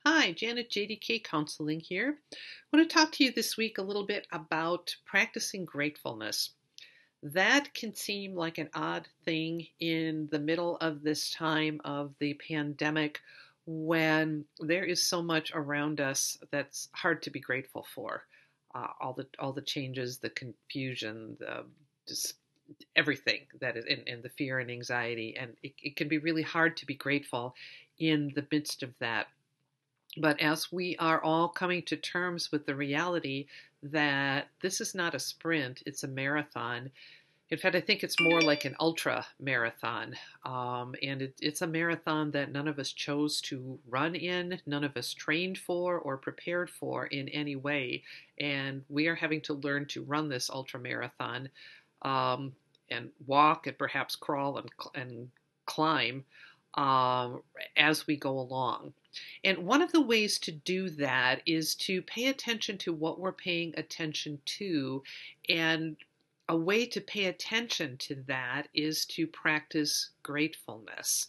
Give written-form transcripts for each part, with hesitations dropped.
Hi, Janet JDK Counseling here. I want to talk to you this week a little bit about practicing gratefulness. That can seem like an odd thing in the middle of this time of the pandemic when there is so much around us that's hard to be grateful for. All the changes, the confusion, the just everything that is in the fear and anxiety, and it can be really hard to be grateful in the midst of that. But as we are all coming to terms with the reality that this is not a sprint, it's a marathon. In fact, I think it's more like an ultra marathon. And it's a marathon that none of us chose to run in, none of us trained for or prepared for in any way. And we are having to learn to run this ultra marathon um, and walk and perhaps crawl and climb um, as we go along. And one of the ways to do that is to pay attention to what we're paying attention to. And a way to pay attention to that is to practice gratefulness.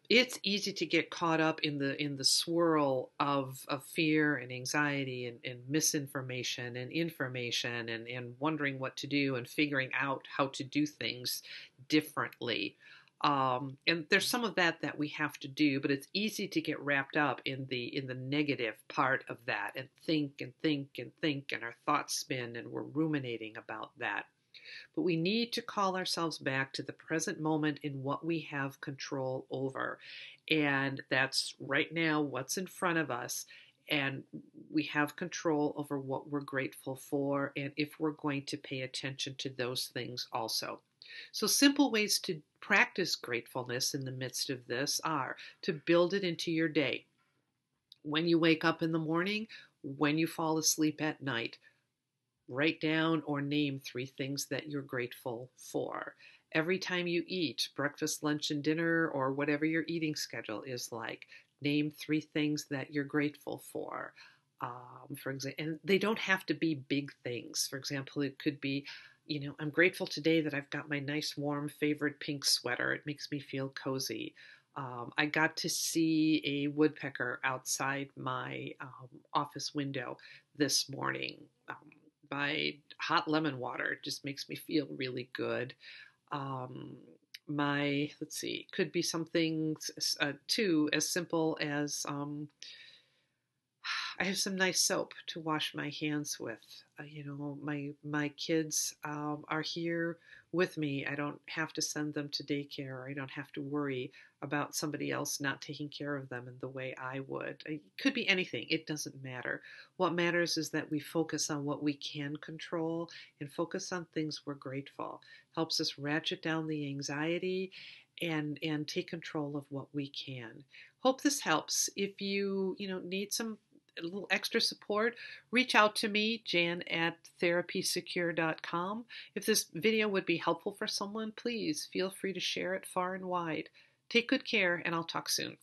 It's easy to get caught up in the swirl of fear and anxiety and misinformation and information and wondering what to do and figuring out how to do things differently. And there's some of that we have to do, but it's easy to get wrapped up in the negative part of that and think and think and think, and our thoughts spin and we're ruminating about that. But we need to call ourselves back to the present moment in what we have control over. And that's right now what's in front of us. And we have control over what we're grateful for and if we're going to pay attention to those things also. So, simple ways to practice gratefulness in the midst of this are to build it into your day. When you wake up in the morning, when you fall asleep at night, write down or name 3 things that you're grateful for. Every time you eat, breakfast, lunch, and dinner, or whatever your eating schedule is like, name 3 things that you're grateful for. For example, and they don't have to be big things. For example, it could be, I'm grateful today that I've got my nice, warm, favorite pink sweater. It makes me feel cozy. I got to see a woodpecker outside my office window this morning. My hot lemon water just makes me feel really good. Um, let's see, could be something too as simple as I have some nice soap to wash my hands with. My kids are here with me. I don't have to send them to daycare. I don't have to worry about somebody else not taking care of them in the way I would. It could be anything. It doesn't matter. What matters is that we focus on what we can control and focus on things we're grateful. Helps us ratchet down the anxiety and take control of what we can. Hope this helps. If you need some a little extra support, reach out to me, Jan at therapysecure.com. If this video would be helpful for someone, please feel free to share it far and wide. Take good care, and I'll talk soon.